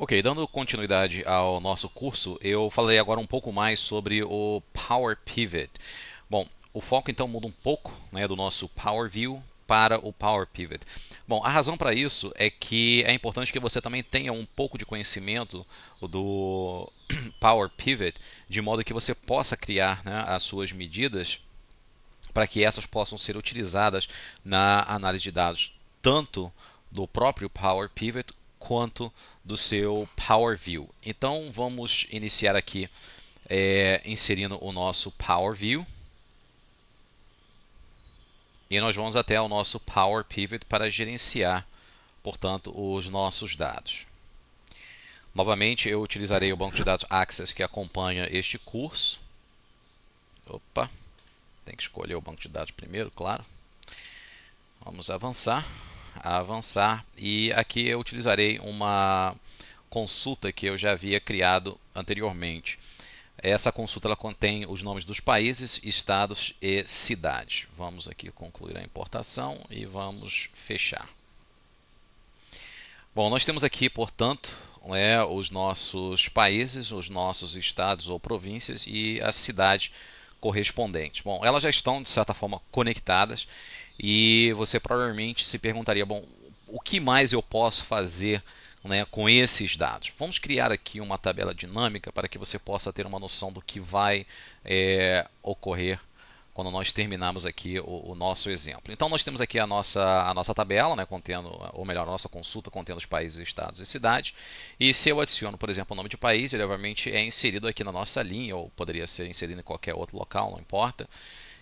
Ok, dando continuidade ao nosso curso, eu falei agora um pouco mais sobre o Power Pivot. Bom, o foco então muda um pouco, né, do nosso Power View para o Power Pivot. Bom, a razão para isso é que é importante que você também tenha um pouco de conhecimento do Power Pivot, de modo que você possa criar, né, as suas medidas para que essas possam ser utilizadas na análise de dados, tanto do próprio Power Pivot quanto do seu Power View. Então vamos iniciar aqui inserindo o nosso Power View e nós vamos até o nosso Power Pivot para gerenciar, portanto, os nossos dados. Novamente, eu utilizarei o banco de dados Access que acompanha este curso. Opa, tem que escolher o banco de dados primeiro, claro. Vamos avançar, e aqui eu utilizarei uma consulta que eu já havia criado anteriormente. Essa consulta ela contém os nomes dos países, estados e cidades. Vamos aqui concluir a importação e vamos fechar. Bom, nós temos aqui, portanto, os nossos países, os nossos estados ou províncias e as cidades correspondentes. Bom, elas já estão, de certa forma, conectadas e você provavelmente se perguntaria, bom, o que mais eu posso fazer, né, com esses dados? Vamos criar aqui uma tabela dinâmica para que você possa ter uma noção do que vai ocorrer quando nós terminarmos aqui o nosso exemplo. Então nós temos aqui a nossa tabela, né, contendo, ou melhor, a nossa consulta contendo os países, estados e cidades. E se eu adiciono, por exemplo, o nome de país, ele obviamente é inserido aqui na nossa linha, ou poderia ser inserido em qualquer outro local, não importa.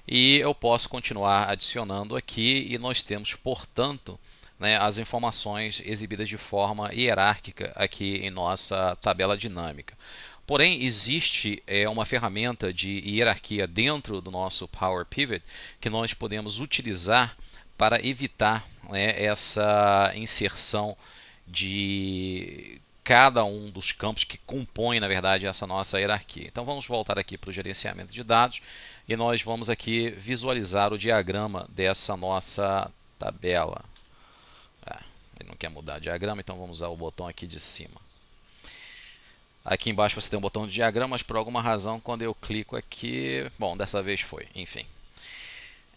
E eu posso continuar adicionando aqui e nós temos, portanto, né, as informações exibidas de forma hierárquica aqui em nossa tabela dinâmica. Porém, existe uma ferramenta de hierarquia dentro do nosso Power Pivot que nós podemos utilizar para evitar, né, essa inserção de cada um dos campos que compõem, na verdade, essa nossa hierarquia. Então vamos voltar aqui para o gerenciamento de dados e nós vamos aqui visualizar o diagrama dessa nossa tabela. Ele não quer mudar o diagrama, então vamos usar o botão aqui de cima. Aqui embaixo você tem um botão de diagrama, mas por alguma razão quando eu clico aqui, bom, dessa vez foi, enfim.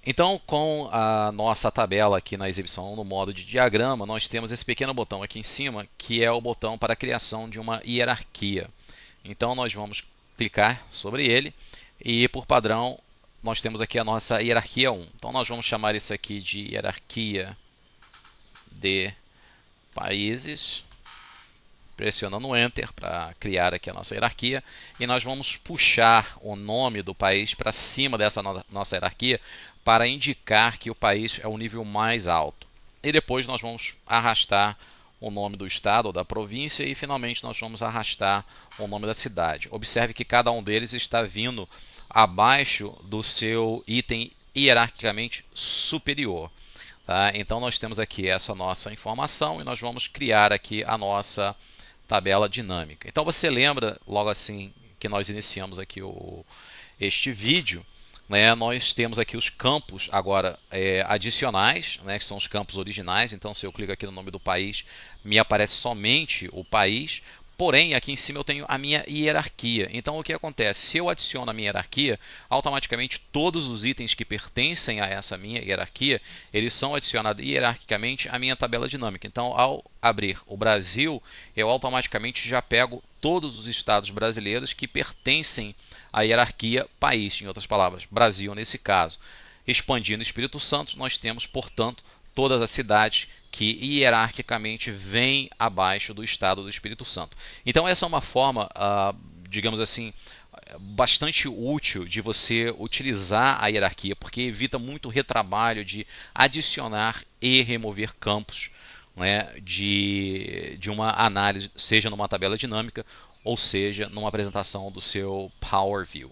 Então, com a nossa tabela aqui na exibição no modo de diagrama, nós temos esse pequeno botão aqui em cima, que é o botão para a criação de uma hierarquia. Então, nós vamos clicar sobre ele e, por padrão, nós temos aqui a nossa hierarquia 1. Então, nós vamos chamar isso aqui de hierarquia de países, pressionando o Enter para criar aqui a nossa hierarquia, e nós vamos puxar o nome do país para cima dessa nossa hierarquia para indicar que o país é o nível mais alto. E depois nós vamos arrastar o nome do estado ou da província e finalmente nós vamos arrastar o nome da cidade. Observe que cada um deles está vindo abaixo do seu item hierarquicamente superior. Tá? Então nós temos aqui essa nossa informação e nós vamos criar aqui a nossa tabela dinâmica. Então você lembra, logo assim que nós iniciamos aqui este vídeo, né, nós temos aqui os campos agora adicionais, né, que são os campos originais. Então se eu clico aqui no nome do país, me aparece somente o país. Porém, aqui em cima eu tenho a minha hierarquia. Então, o que acontece? Se eu adiciono a minha hierarquia, automaticamente todos os itens que pertencem a essa minha hierarquia, eles são adicionados hierarquicamente à minha tabela dinâmica. Então, ao abrir o Brasil, eu automaticamente já pego todos os estados brasileiros que pertencem à hierarquia país, em outras palavras, Brasil nesse caso. Expandindo o Espírito Santo, nós temos, portanto, todas as cidades que hierarquicamente vêm abaixo do estado do Espírito Santo. Então essa é uma forma, digamos assim, bastante útil de você utilizar a hierarquia, porque evita muito retrabalho de adicionar e remover campos, né, de uma análise, seja numa tabela dinâmica ou seja numa apresentação do seu Power View.